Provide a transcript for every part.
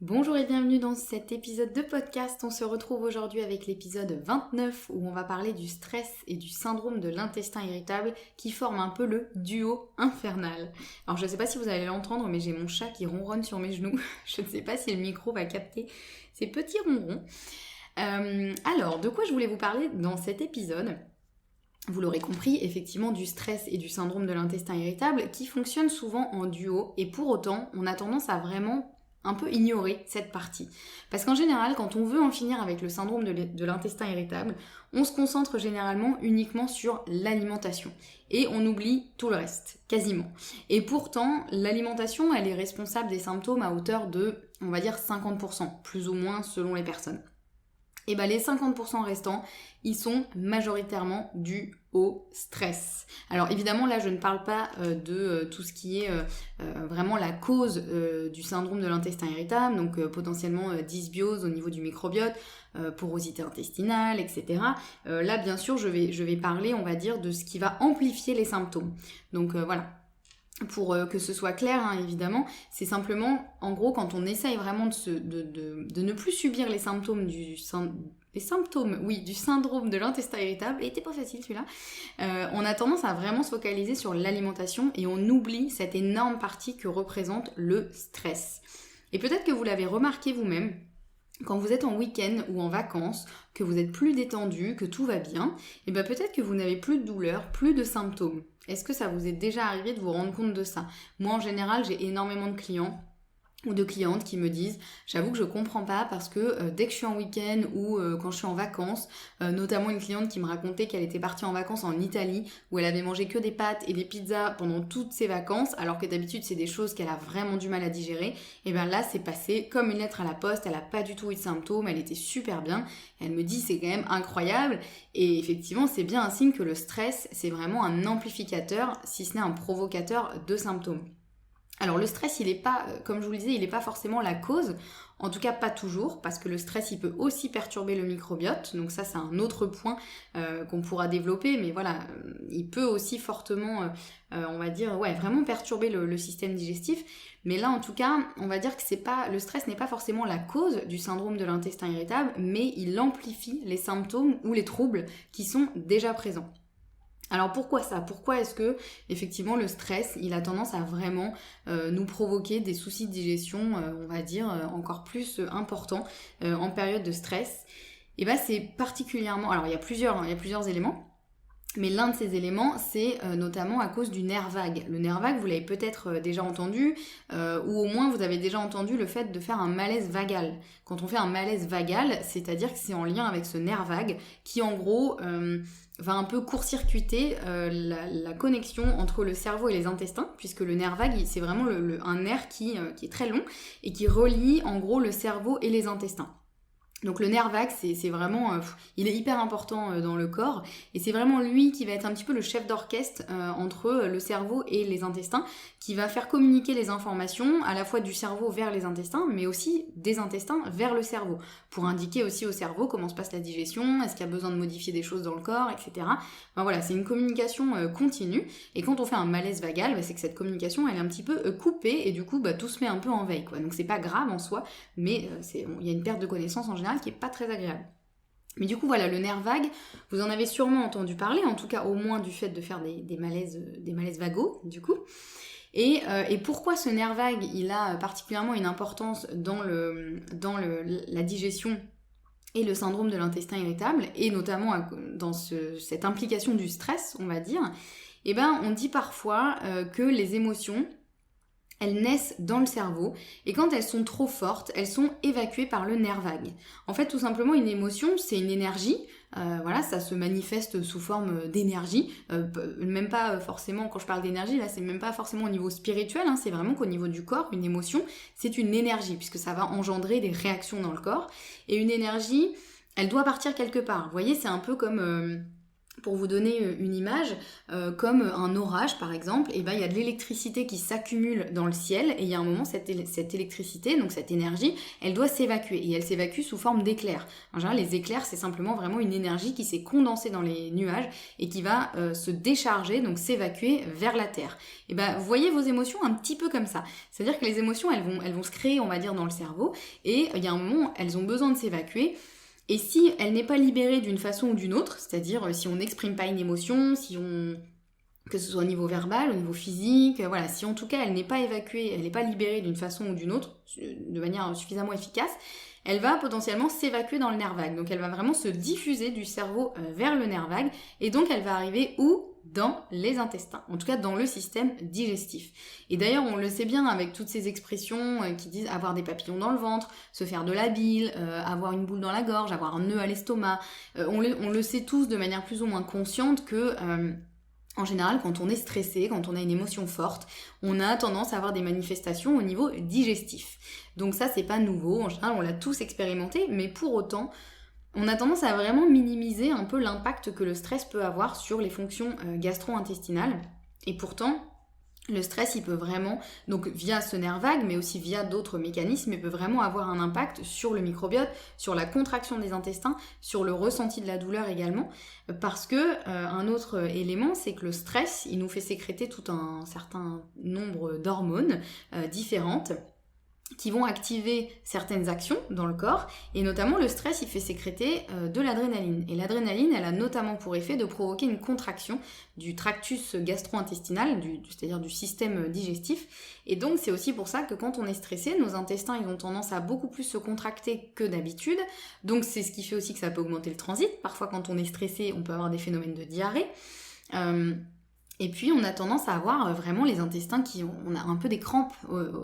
Bonjour et bienvenue dans cet épisode de podcast. On se retrouve aujourd'hui avec l'épisode 29 où on va parler du stress et du syndrome de l'intestin irritable qui forment un peu le duo infernal. Alors je ne sais pas si vous allez l'entendre mais j'ai mon chat qui ronronne sur mes genoux. Je ne sais pas si le micro va capter ces petits ronrons. Alors de quoi je voulais vous parler dans cet épisode ? Vous l'aurez compris, effectivement, du stress et du syndrome de l'intestin irritable qui fonctionnent souvent en duo et pour autant on a tendance à vraiment un peu ignorer cette partie. Parce qu'en général, quand on veut en finir avec le syndrome de l'intestin irritable, on se concentre généralement uniquement sur l'alimentation. Et on oublie tout le reste, quasiment. Et pourtant, l'alimentation, elle est responsable des symptômes à hauteur de, on va dire, 50%, plus ou moins selon les personnes. Et bien les 50% restants, ils sont majoritairement dus au stress. Alors évidemment là je ne parle pas de tout ce qui est vraiment la cause du syndrome de l'intestin irritable, donc potentiellement dysbiose au niveau du microbiote, porosité intestinale, etc. Là bien sûr je vais parler on va dire de ce qui va amplifier les symptômes. Donc voilà. Pour que ce soit clair, hein, évidemment, c'est simplement, en gros, quand on essaye vraiment de ne plus subir les symptômes du syndrome de l'intestin irritable, et c'était pas facile celui-là, on a tendance à vraiment se focaliser sur l'alimentation et on oublie cette énorme partie que représente le stress. Et peut-être que vous l'avez remarqué vous-même, quand vous êtes en week-end ou en vacances, que vous êtes plus détendu, que tout va bien, et bien peut-être que vous n'avez plus de douleurs, plus de symptômes. Est-ce que ça vous est déjà arrivé de vous rendre compte de ça ? Moi en général j'ai énormément de clients ou de clientes qui me disent « J'avoue que je comprends pas parce que dès que je suis en week-end ou quand je suis en vacances, notamment une cliente qui me racontait qu'elle était partie en vacances en Italie où elle avait mangé que des pâtes et des pizzas pendant toutes ses vacances alors que d'habitude c'est des choses qu'elle a vraiment du mal à digérer. Et bien là c'est passé comme une lettre à la poste, elle a pas du tout eu de symptômes, elle était super bien. Elle me dit c'est quand même incroyable et effectivement c'est bien un signe que le stress c'est vraiment un amplificateur si ce n'est un provocateur de symptômes. Alors le stress, il est pas, comme je vous le disais, il n'est pas forcément la cause, en tout cas pas toujours, parce que le stress, il peut aussi perturber le microbiote, donc ça c'est un autre point qu'on pourra développer, mais voilà, il peut aussi fortement, on va dire, vraiment perturber le système digestif, mais là en tout cas, on va dire que le stress n'est pas forcément la cause du syndrome de l'intestin irritable, mais il amplifie les symptômes ou les troubles qui sont déjà présents. Alors pourquoi ça ? Pourquoi est-ce que effectivement le stress il a tendance à vraiment nous provoquer des soucis de digestion, on va dire encore plus importants en période de stress ? Et ben c'est particulièrement, alors il y a plusieurs éléments. Mais l'un de ces éléments, c'est notamment à cause du nerf vague. Le nerf vague, vous l'avez peut-être déjà entendu, ou au moins vous avez déjà entendu le fait de faire un malaise vagal. Quand on fait un malaise vagal, c'est-à-dire que c'est en lien avec ce nerf vague qui en gros va un peu court-circuiter la connexion entre le cerveau et les intestins, puisque le nerf vague, c'est vraiment un nerf qui est très long et qui relie en gros le cerveau et les intestins. Donc le nerf vague, c'est vraiment, il est hyper important dans le corps et c'est vraiment lui qui va être un petit peu le chef d'orchestre entre le cerveau et les intestins, qui va faire communiquer les informations à la fois du cerveau vers les intestins, mais aussi des intestins vers le cerveau, pour indiquer aussi au cerveau comment se passe la digestion, est-ce qu'il y a besoin de modifier des choses dans le corps, etc. Enfin voilà, c'est une communication continue et quand on fait un malaise vagal, c'est que cette communication elle est un petit peu coupée et du coup tout se met un peu en veille, quoi. Donc c'est pas grave en soi, mais il y a une perte de connaissance en général qui est pas très agréable. Mais du coup voilà, le nerf vague, vous en avez sûrement entendu parler, en tout cas au moins du fait de faire des malaises vagaux du coup. Et pourquoi ce nerf vague, il a particulièrement une importance dans la digestion et le syndrome de l'intestin irritable, et notamment dans cette implication du stress, on va dire, on dit parfois que les émotions, elles naissent dans le cerveau et quand elles sont trop fortes, elles sont évacuées par le nerf vague. En fait, tout simplement, une émotion, c'est une énergie. Ça se manifeste sous forme d'énergie. Même pas forcément, quand je parle d'énergie, là, c'est même pas forcément au niveau spirituel, hein, c'est vraiment qu'au niveau du corps, une émotion, c'est une énergie puisque ça va engendrer des réactions dans le corps. Et une énergie, elle doit partir quelque part. Vous voyez, c'est un peu comme... Pour vous donner une image, comme un orage par exemple, et ben il y a de l'électricité qui s'accumule dans le ciel et il y a un moment cette électricité, donc cette énergie, elle doit s'évacuer et elle s'évacue sous forme d'éclairs. En général, les éclairs, c'est simplement vraiment une énergie qui s'est condensée dans les nuages et qui va se décharger, donc s'évacuer vers la Terre. Et ben vous voyez vos émotions un petit peu comme ça. C'est-à-dire que les émotions, elles vont se créer, on va dire, dans le cerveau et il y a un moment, elles ont besoin de s'évacuer. Et si elle n'est pas libérée d'une façon ou d'une autre, c'est-à-dire si on n'exprime pas une émotion, que ce soit au niveau verbal, au niveau physique, voilà, si en tout cas elle n'est pas évacuée, elle n'est pas libérée d'une façon ou d'une autre, de manière suffisamment efficace, elle va potentiellement s'évacuer dans le nerf vague. Donc elle va vraiment se diffuser du cerveau vers le nerf vague, et donc elle va arriver où ? Dans les intestins, en tout cas dans le système digestif. Et d'ailleurs, on le sait bien avec toutes ces expressions qui disent avoir des papillons dans le ventre, se faire de la bile, avoir une boule dans la gorge, avoir un nœud à l'estomac. On le sait tous de manière plus ou moins consciente que... En général, quand on est stressé, quand on a une émotion forte, on a tendance à avoir des manifestations au niveau digestif. Donc ça, c'est pas nouveau. En général, on l'a tous expérimenté, mais pour autant, on a tendance à vraiment minimiser un peu l'impact que le stress peut avoir sur les fonctions gastro-intestinales. Et pourtant, le stress, il peut vraiment, donc via ce nerf vague, mais aussi via d'autres mécanismes, il peut vraiment avoir un impact sur le microbiote, sur la contraction des intestins, sur le ressenti de la douleur également, parce que un autre élément, c'est que le stress, il nous fait sécréter tout un certain nombre d'hormones différentes, qui vont activer certaines actions dans le corps, et notamment le stress, il fait sécréter de l'adrénaline. Et l'adrénaline, elle a notamment pour effet de provoquer une contraction du tractus gastro-intestinal, c'est-à-dire du système digestif. Et donc c'est aussi pour ça que quand on est stressé, nos intestins, ils ont tendance à beaucoup plus se contracter que d'habitude. Donc c'est ce qui fait aussi que ça peut augmenter le transit. Parfois quand on est stressé, on peut avoir des phénomènes de diarrhée. Et puis on a tendance à avoir vraiment les intestins on a un peu des crampes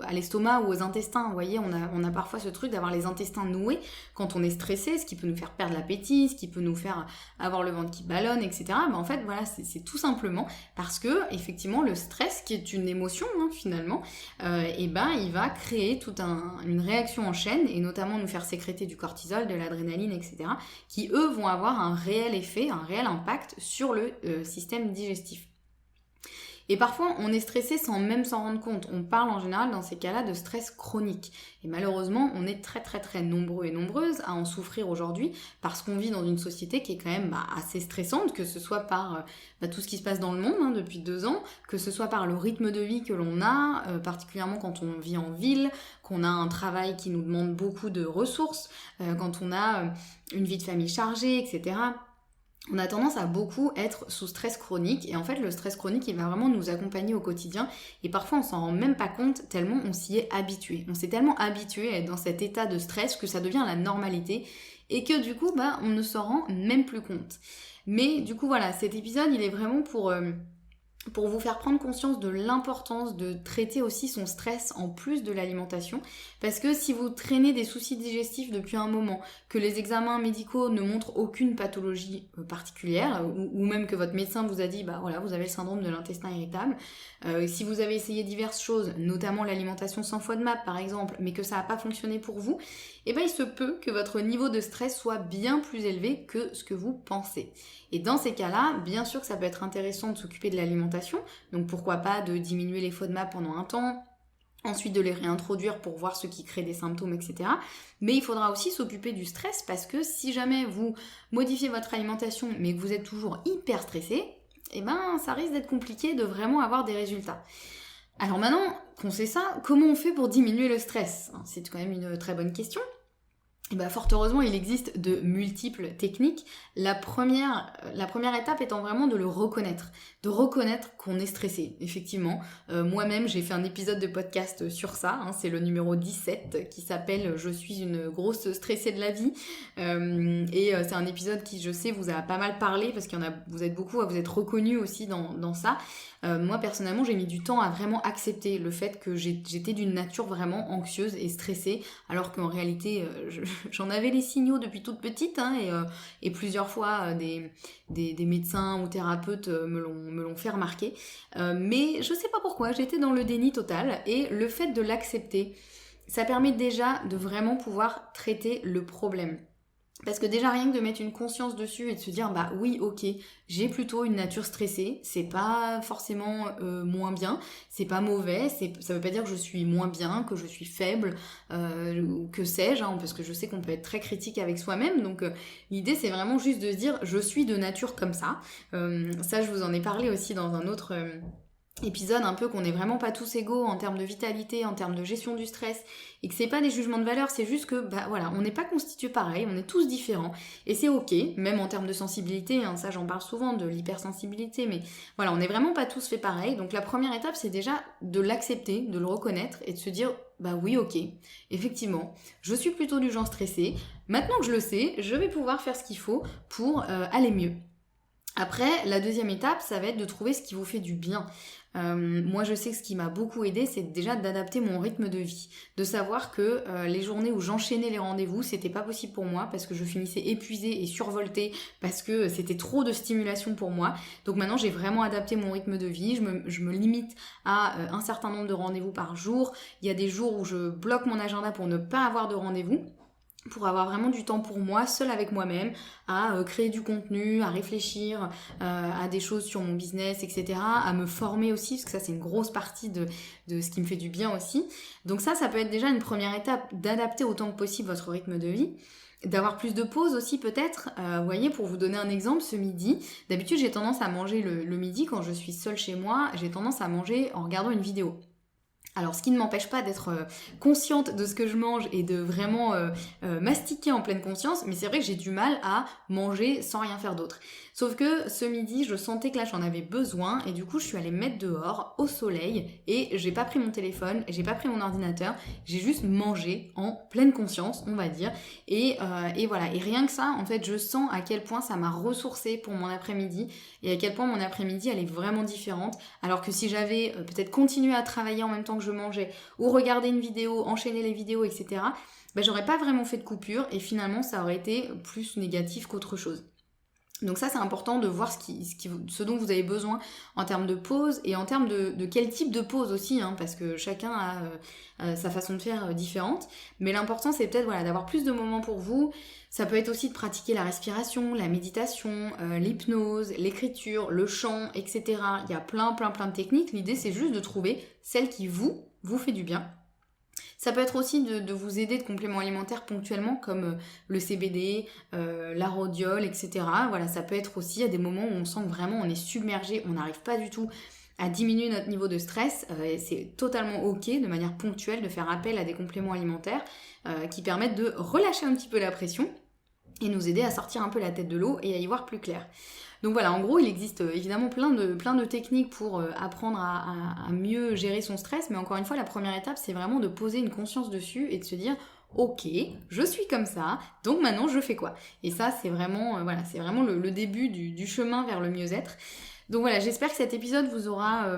à l'estomac ou aux intestins. Vous voyez, on a parfois ce truc d'avoir les intestins noués quand on est stressé, ce qui peut nous faire perdre l'appétit, ce qui peut nous faire avoir le ventre qui ballonne, etc. En fait, voilà, c'est tout simplement parce que effectivement le stress, qui est une émotion finalement, il va créer toute une réaction en chaîne et notamment nous faire sécréter du cortisol, de l'adrénaline, etc. qui eux vont avoir un réel effet, un réel impact sur le système digestif. Et parfois, on est stressé sans même s'en rendre compte. On parle en général dans ces cas-là de stress chronique. Et malheureusement, on est très très très nombreux et nombreuses à en souffrir aujourd'hui parce qu'on vit dans une société qui est quand même assez stressante, que ce soit par tout ce qui se passe dans le monde depuis 2 ans, que ce soit par le rythme de vie que l'on a, particulièrement quand on vit en ville, qu'on a un travail qui nous demande beaucoup de ressources, quand on a une vie de famille chargée, etc. On a tendance à beaucoup être sous stress chronique et en fait le stress chronique il va vraiment nous accompagner au quotidien et parfois on s'en rend même pas compte tellement on s'y est habitué. On s'est tellement habitué à être dans cet état de stress que ça devient la normalité et que du coup on ne s'en rend même plus compte. Mais du coup voilà, cet épisode il est vraiment pour vous faire prendre conscience de l'importance de traiter aussi son stress en plus de l'alimentation, parce que si vous traînez des soucis digestifs depuis un moment, que les examens médicaux ne montrent aucune pathologie particulière, ou même que votre médecin vous a dit voilà, vous avez le syndrome de l'intestin irritable, si vous avez essayé diverses choses, notamment l'alimentation sans FODMAP par exemple, mais que ça n'a pas fonctionné pour vous, il se peut que votre niveau de stress soit bien plus élevé que ce que vous pensez. Et dans ces cas-là, bien sûr que ça peut être intéressant de s'occuper de l'alimentation, donc pourquoi pas de diminuer les FODMAP pendant un temps, ensuite de les réintroduire pour voir ce qui crée des symptômes, etc. Mais il faudra aussi s'occuper du stress parce que si jamais vous modifiez votre alimentation mais que vous êtes toujours hyper stressé, ça risque d'être compliqué de vraiment avoir des résultats. Alors maintenant qu'on sait ça, comment on fait pour diminuer le stress ? C'est quand même une très bonne question. Et fort heureusement, il existe de multiples techniques. La première étape étant vraiment de le reconnaître. De reconnaître qu'on est stressé, effectivement. Moi-même, j'ai fait un épisode de podcast sur ça. C'est le numéro 17 qui s'appelle « Je suis une grosse stressée de la vie ». C'est un épisode qui, je sais, vous a pas mal parlé parce vous êtes beaucoup à vous être reconnus aussi dans ça. Moi, personnellement, j'ai mis du temps à vraiment accepter le fait que j'étais d'une nature vraiment anxieuse et stressée, alors qu'en réalité, j'en avais les signaux depuis toute petite, et plusieurs fois, des médecins ou thérapeutes me l'ont fait remarquer. Mais je sais pas pourquoi, j'étais dans le déni total, et le fait de l'accepter, ça permet déjà de vraiment pouvoir traiter le problème. Parce que déjà rien que de mettre une conscience dessus et de se dire bah oui ok j'ai plutôt une nature stressée, c'est pas forcément moins bien, c'est pas mauvais, ça veut pas dire que je suis moins bien, que je suis faible ou que sais-je, hein, parce que je sais qu'on peut être très critique avec soi-même, donc l'idée c'est vraiment juste de se dire je suis de nature comme ça. Ça je vous en ai parlé aussi dans un autre épisode un peu qu'on n'est vraiment pas tous égaux en termes de vitalité, en termes de gestion du stress, et que c'est pas des jugements de valeur, c'est juste que bah voilà, on n'est pas constitués pareil, on est tous différents, et c'est ok, même en termes de sensibilité, hein, ça j'en parle souvent de l'hypersensibilité, mais voilà, on n'est vraiment pas tous fait pareil, donc la première étape c'est déjà de l'accepter, de le reconnaître, et de se dire bah oui ok, effectivement, je suis plutôt du genre stressé, maintenant que je le sais, je vais pouvoir faire ce qu'il faut pour aller mieux. Après, la deuxième étape, ça va être de trouver ce qui vous fait du bien. Moi, je sais que ce qui m'a beaucoup aidé, c'est déjà d'adapter mon rythme de vie. De savoir que les journées où j'enchaînais les rendez-vous, c'était pas possible pour moi parce que je finissais épuisée et survoltée parce que c'était trop de stimulation pour moi. Donc maintenant, j'ai vraiment adapté mon rythme de vie. Je me limite à un certain nombre de rendez-vous par jour. Il y a des jours où je bloque mon agenda pour ne pas avoir de rendez-vous, pour avoir vraiment du temps pour moi, seule avec moi-même, à créer du contenu, à réfléchir à des choses sur mon business, etc., à me former aussi, parce que ça c'est une grosse partie de ce qui me fait du bien aussi. Donc ça peut être déjà une première étape, d'adapter autant que possible votre rythme de vie. D'avoir plus de pauses aussi peut-être, vous voyez, pour vous donner un exemple, ce midi, d'habitude j'ai tendance à manger le midi quand je suis seule chez moi, j'ai tendance à manger en regardant une vidéo. Alors ce qui ne m'empêche pas d'être consciente de ce que je mange et de vraiment mastiquer en pleine conscience, mais c'est vrai que j'ai du mal à manger sans rien faire d'autre. Sauf que ce midi, je sentais que là j'en avais besoin et du coup je suis allée me mettre dehors au soleil et j'ai pas pris mon téléphone, j'ai pas pris mon ordinateur, j'ai juste mangé en pleine conscience, on va dire. Et voilà, et rien que ça, en fait, je sens à quel point ça m'a ressourcée pour mon après-midi et à quel point mon après-midi elle est vraiment différente. Alors que si j'avais peut-être continué à travailler en même temps que je mangeais ou regarder une vidéo, enchaîner les vidéos, etc., ben, j'aurais pas vraiment fait de coupure et finalement ça aurait été plus négatif qu'autre chose. Donc ça c'est important de voir ce dont vous avez besoin en termes de pause et en termes de quel type de pause aussi, hein, parce que chacun a sa façon de faire différente. Mais l'important c'est peut-être voilà, d'avoir plus de moments pour vous. Ça peut être aussi de pratiquer la respiration, la méditation, l'hypnose, l'écriture, le chant, etc. Il y a plein de techniques. L'idée c'est juste de trouver celle qui vous fait du bien. Ça peut être aussi de vous aider de compléments alimentaires ponctuellement comme le CBD, la rhodiole, etc. Voilà, ça peut être aussi à des moments où on sent que vraiment on est submergé, on n'arrive pas du tout à diminuer notre niveau de stress. C'est totalement ok de manière ponctuelle de faire appel à des compléments alimentaires qui permettent de relâcher un petit peu la pression et nous aider à sortir un peu la tête de l'eau et à y voir plus clair. Donc voilà, en gros, il existe évidemment plein de techniques pour apprendre à mieux gérer son stress, mais encore une fois, la première étape, c'est vraiment de poser une conscience dessus et de se dire ok, je suis comme ça, donc maintenant je fais quoi? Et ça, c'est vraiment, c'est vraiment le début du chemin vers le mieux-être. Donc voilà, j'espère que cet épisode vous aura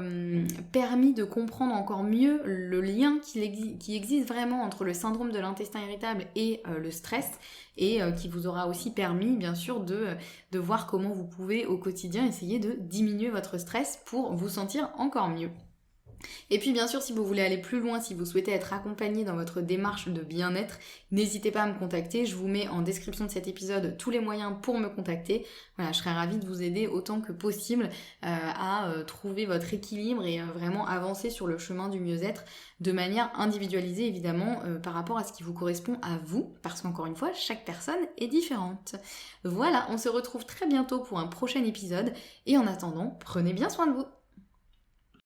permis de comprendre encore mieux le lien qui existe vraiment entre le syndrome de l'intestin irritable et le stress, et qui vous aura aussi permis bien sûr de voir comment vous pouvez au quotidien essayer de diminuer votre stress pour vous sentir encore mieux. Et puis bien sûr, si vous voulez aller plus loin, si vous souhaitez être accompagné dans votre démarche de bien-être, n'hésitez pas à me contacter. Je vous mets en description de cet épisode tous les moyens pour me contacter. Voilà, je serais ravie de vous aider autant que possible à trouver votre équilibre et vraiment avancer sur le chemin du mieux-être de manière individualisée évidemment par rapport à ce qui vous correspond à vous, parce qu'encore une fois, chaque personne est différente. Voilà, on se retrouve très bientôt pour un prochain épisode et en attendant, prenez bien soin de vous.